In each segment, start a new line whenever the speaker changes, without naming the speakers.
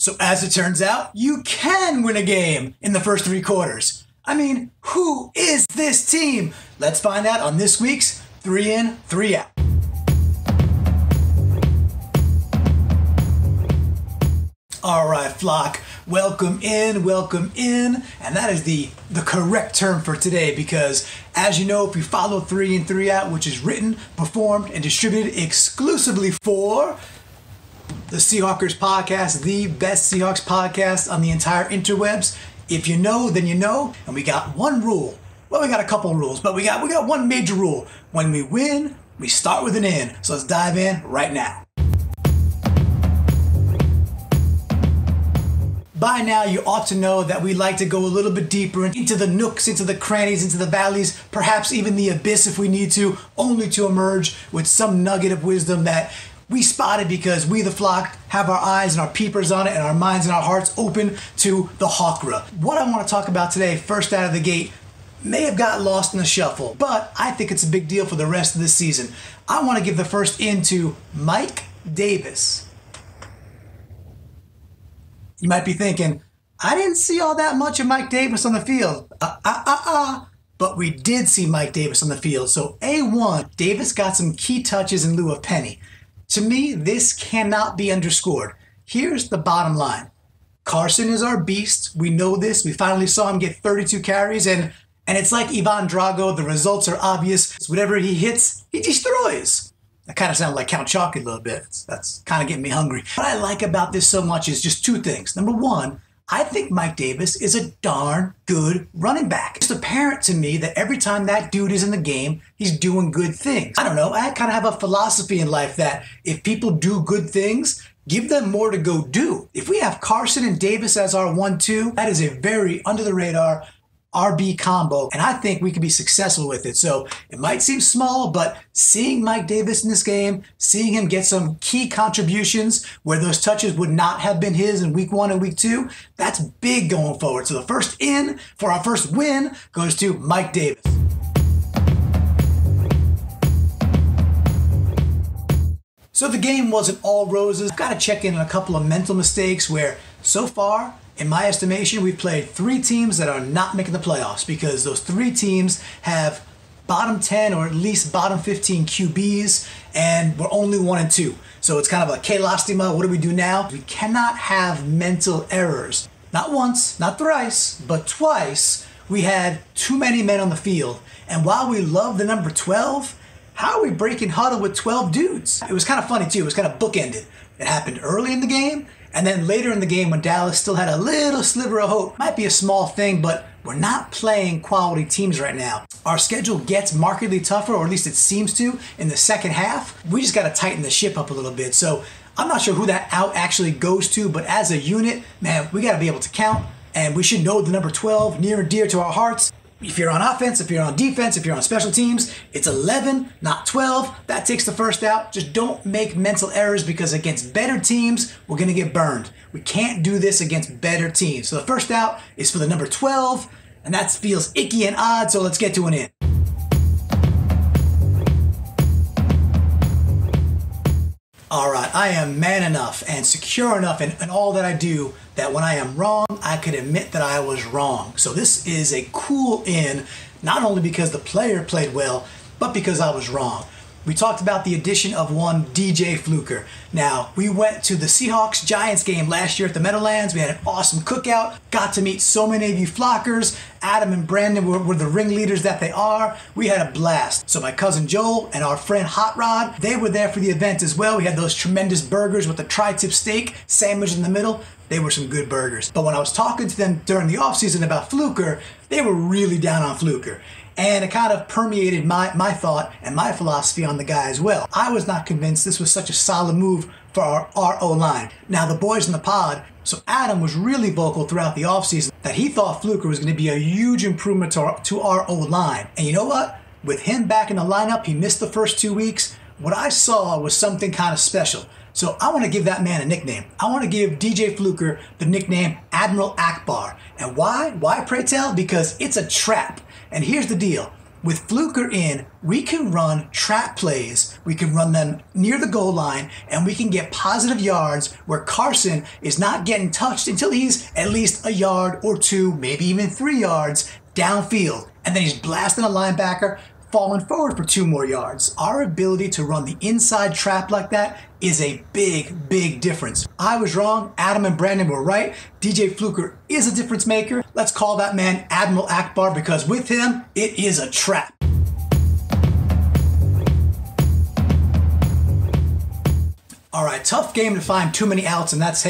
So as it turns out, you can win a game in the first 3 quarters. I mean, who is this team? Let's find out on this week's 3 In, 3 Out. All right, flock, welcome in, and that is the correct term for today because, as you know, if you follow 3 In, 3 Out, which is written, performed, and distributed exclusively for the Seahawks podcast, the best Seahawks podcast on the entire interwebs. If you know, then you know, and we got one rule. Well, we got a couple rules, but we got one major rule. When we win, we start with an in. So let's dive in right now. By now, you ought to know that we like to go a little bit deeper into the nooks, into the crannies, into the valleys, perhaps even the abyss if we need to, only to emerge with some nugget of wisdom that we spotted because we, the flock, have our eyes and our peepers on it and our minds and our hearts open to the Hawkra. What I want to talk about today, first out of the gate, may have got lost in the shuffle, but I think it's a big deal for the rest of this season. I want to give the first in to Mike Davis. You might be thinking, I didn't see all that much of Mike Davis on the field. But we did see Mike Davis on the field. So A1, Davis got some key touches in lieu of Penny. To me, this cannot be underscored. Here's the bottom line. Carson is our beast. We know this. We finally saw him get 32 carries, and it's like Ivan Drago. The results are obvious. Whatever he hits, he destroys. That kind of sounded like Count Chalky a little bit. That's kind of getting me hungry. What I like about this so much is just 2 things. Number 1, I think Mike Davis is a darn good running back. It's apparent to me that every time that dude is in the game, he's doing good things. I don't know, I kind of have a philosophy in life that if people do good things, give them more to go do. If we have Carson and Davis as our 1-2, that is a very under-the-radar RB combo, and I think we can be successful with it. So it might seem small, but seeing Mike Davis in this game, seeing him get some key contributions where those touches would not have been his in week 1 and week 2, that's big going forward. So the first in for our first win goes to Mike Davis. So the game wasn't all roses. I've got to check in on a couple of mental mistakes where so far, in my estimation, we've played 3 teams that are not making the playoffs because those 3 teams have bottom 10 or at least bottom 15 QBs, and we're only 1 and 2. So it's kind of a K-Lostima. What do we do now? We cannot have mental errors. Not once, not thrice, but twice we had too many men on the field. And while we love the number 12, how are we breaking huddle with 12 dudes? It was kind of funny too. It was kind of bookended. It happened early in the game, and then later in the game when Dallas still had a little sliver of hope. Might be a small thing, but we're not playing quality teams right now. Our schedule gets markedly tougher, or at least it seems to, in the second half. We just got to tighten the ship up a little bit. So I'm not sure who that out actually goes to, but as a unit, man, we got to be able to count, and we should know the number 12 near and dear to our hearts. If you're on offense, if you're on defense, if you're on special teams, it's 11, not 12. That takes the first out. Just don't make mental errors because against better teams, we're going to get burned. We can't do this against better teams. So the first out is for the number 12, and that feels icky and odd, so let's get to an in. All right, I am man enough and secure enough in all that I do that when I am wrong, I could admit that I was wrong. So this is a cool in, not only because the player played well, but because I was wrong. We talked about the addition of one DJ Fluker. Now, we went to the Seahawks-Giants game last year at the Meadowlands. We had an awesome cookout, got to meet so many of you flockers. Adam and Brandon were the ringleaders that they are. We had a blast. So my cousin Joel and our friend Hot Rod, they were there for the event as well. We had those tremendous burgers with the tri-tip steak sandwich in the middle. They were some good burgers. But when I was talking to them during the offseason about Fluker, they were really down on Fluker. And it kind of permeated my thought and my philosophy on the guy as well. I was not convinced this was such a solid move for our O-line. Now, the boys in the pod, so Adam was really vocal throughout the offseason that he thought Fluker was going to be a huge improvement to our O-line. And you know what? With him back in the lineup, he missed the first 2 weeks. What I saw was something kind of special. So I want to give that man a nickname. I want to give DJ Fluker the nickname Admiral Akbar. And why? Why, pray tell? Because it's a trap. And here's the deal. With Fluker in, we can run trap plays, we can run them near the goal line, and we can get positive yards where Carson is not getting touched until he's at least a yard or two, maybe even 3 yards downfield. And then he's blasting a linebacker, falling forward for 2 more yards. Our ability to run the inside trap like that is a big, big difference. I was wrong. Adam and Brandon were right. DJ Fluker is a difference maker. Let's call that man Admiral Akbar, because with him, it is a trap. All right, tough game to find too many outs, and that's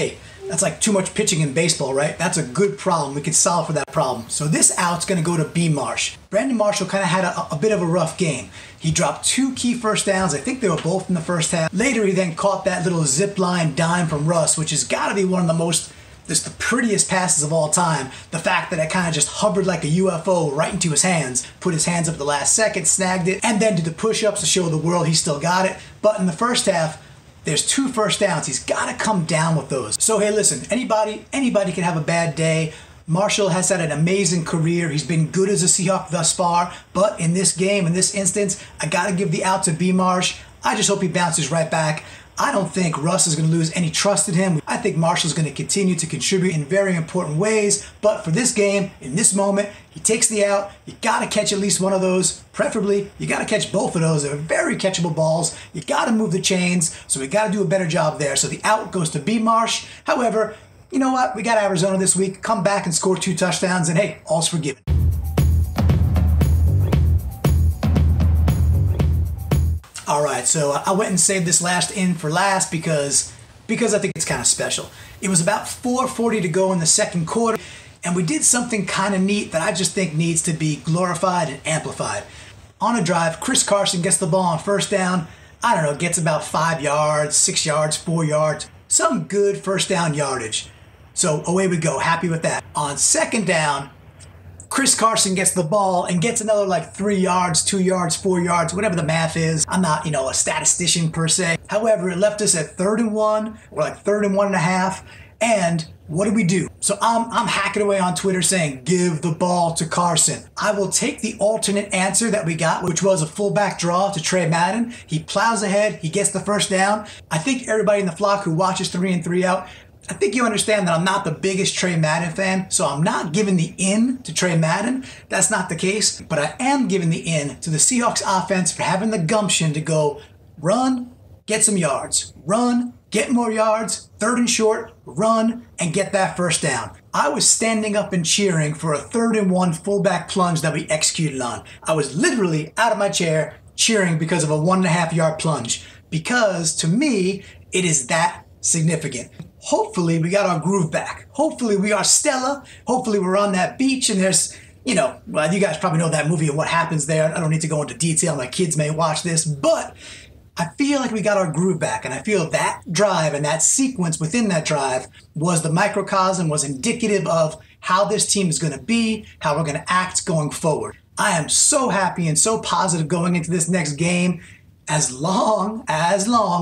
like too much pitching in baseball, right? That's a good problem. We can solve for that problem. So this out's going to go to B. Marsh. Brandon Marshall kind of had a bit of a rough game. He dropped 2 key first downs. I think they were both in the first half. Later, he then caught that little zip line dime from Russ, which has got to be one of the prettiest passes of all time. The fact that it kind of just hovered like a UFO right into his hands, put his hands up at the last second, snagged it, and then did the push-ups to show the world he still got it. But in the first half, there's 2 first downs. He's got to come down with those. So hey, listen, anybody can have a bad day. Marshall has had an amazing career. He's been good as a Seahawk thus far. But in this game, in this instance, I got to give the out to B. Marsh. I just hope he bounces right back. I don't think Russ is going to lose any trust in him. I think Marshall's going to continue to contribute in very important ways. But for this game, in this moment, he takes the out. You got to catch at least one of those. Preferably, you got to catch both of those. They're very catchable balls. You got to move the chains. So we got to do a better job there. So the out goes to B. Marsh. However, you know what? We got Arizona this week. Come back and score 2 touchdowns. And hey, all's forgiven. All right, so I went and saved this last in for last because I think it's kind of special. It was about 4:40 to go in the second quarter, and we did something kind of neat that I just think needs to be glorified and amplified. On a drive, Chris Carson gets the ball on first down. I don't know, gets about 5 yards, 6 yards, 4 yards, some good first down yardage. So away we go, happy with that. On second down, Chris Carson gets the ball and gets another like 3 yards, 2 yards, 4 yards, whatever the math is. I'm not, a statistician per se. However, it left us at 3rd and 1, or like 3rd and 1.5. And what do? So I'm hacking away on Twitter saying, give the ball to Carson. I will take the alternate answer that we got, which was a fullback draw to Trey Madden. He plows ahead. He gets the first down. I think everybody in the flock who watches 3 and 3 out, I think you understand that I'm not the biggest Trey Madden fan, so I'm not giving the in to Trey Madden. That's not the case, but I am giving the in to the Seahawks offense for having the gumption to go run, get some yards, run, get more yards, 3rd and short, run, and get that first down. I was standing up and cheering for a 3rd and 1 fullback plunge that we executed on. I was literally out of my chair cheering because of a 1.5 yard plunge, because to me, it is that significant. Hopefully we got our groove back. Hopefully we are Stella. Hopefully we're on that beach and there's, well, you guys probably know that movie and what happens there. I don't need to go into detail. My kids may watch this, but I feel like we got our groove back, and I feel that drive and that sequence within that drive was the microcosm, was indicative of how this team is going to be, how we're going to act going forward. I am so happy and so positive going into this next game, as long,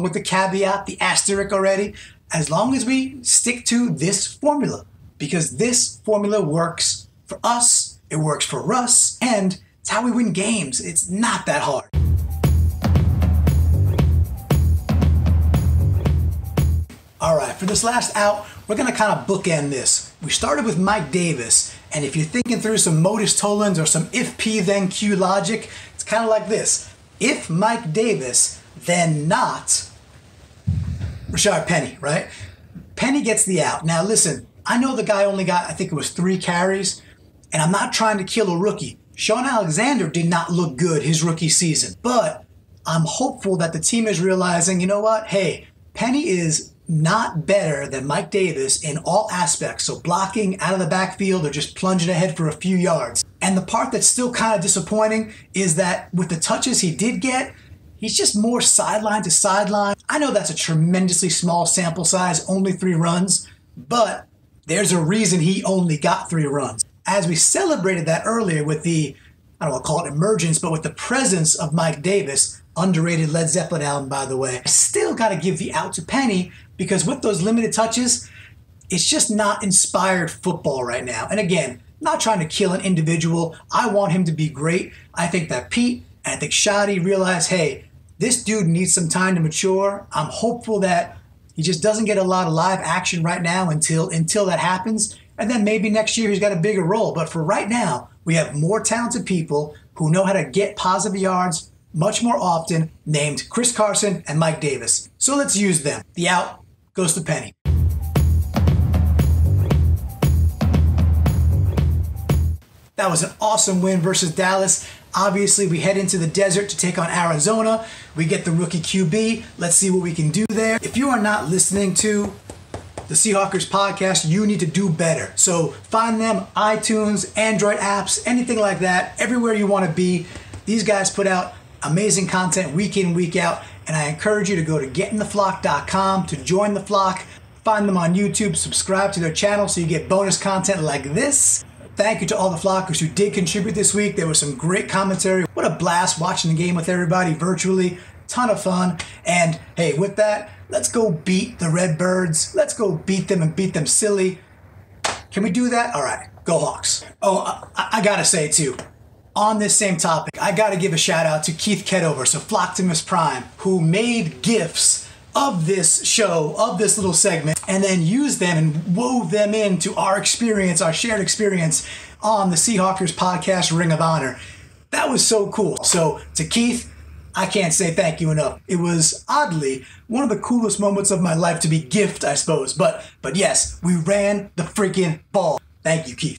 with the caveat, the asterisk already, as long as we stick to this formula, because this formula works for us, it works for Russ, and it's how we win games. It's not that hard. All right, for this last out, we're gonna kind of bookend this. We started with Mike Davis, and if you're thinking through some modus tollens or some if P then Q logic, it's kind of like this. If Mike Davis, then not Rashard Penny, right? Penny gets the out. Now listen, I know the guy only got, I think it was 3 carries, and I'm not trying to kill a rookie. Sean Alexander did not look good his rookie season, but I'm hopeful that the team is realizing, you know what? Hey, Penny is not better than Mike Davis in all aspects. So blocking out of the backfield or just plunging ahead for a few yards. And the part that's still kind of disappointing is that with the touches he did get, he's just more sideline to sideline. I know that's a tremendously small sample size, only 3 runs, but there's a reason he only got 3 runs. As we celebrated that earlier with the, I don't want to call it emergence, but with the presence of Mike Davis, underrated Led Zeppelin album, by the way, I still got to give the out to Penny, because with those limited touches, it's just not inspired football right now. And again, not trying to kill an individual. I want him to be great. I think that Pete and I think Shadi realized, hey, this dude needs some time to mature. I'm hopeful that he just doesn't get a lot of live action right now until that happens. And then maybe next year he's got a bigger role. But for right now, we have more talented people who know how to get positive yards much more often, named Chris Carson and Mike Davis. So let's use them. The out goes to Penny. That was an awesome win versus Dallas. Obviously, we head into the desert to take on Arizona. We get the rookie QB. Let's see what we can do there. If you are not listening to the Seahawks podcast, you need to do better. So find them, iTunes, Android apps, anything like that, everywhere you want to be. These guys put out amazing content week in, week out, and I encourage you to go to getintheflock.com to join the flock. Find them on YouTube, subscribe to their channel so you get bonus content like this. Thank you to all the flockers who did contribute this week. There was some great commentary. What a blast watching the game with everybody virtually. Ton of fun. And hey, with that, let's go beat the Redbirds. Let's go beat them and beat them silly. Can we do that? All right, go Hawks. Oh, I gotta say too, on this same topic, I gotta give a shout out to Keith Kedover, so Flocktimus Prime, who made GIFs of this show, of this little segment, and then used them and wove them into our experience, our shared experience on the Seahawkers podcast Ring of Honor. That was so cool. So to Keith, I can't say thank you enough. It was oddly one of the coolest moments of my life to be gift, I suppose. But yes, we ran the freaking ball. Thank you, Keith.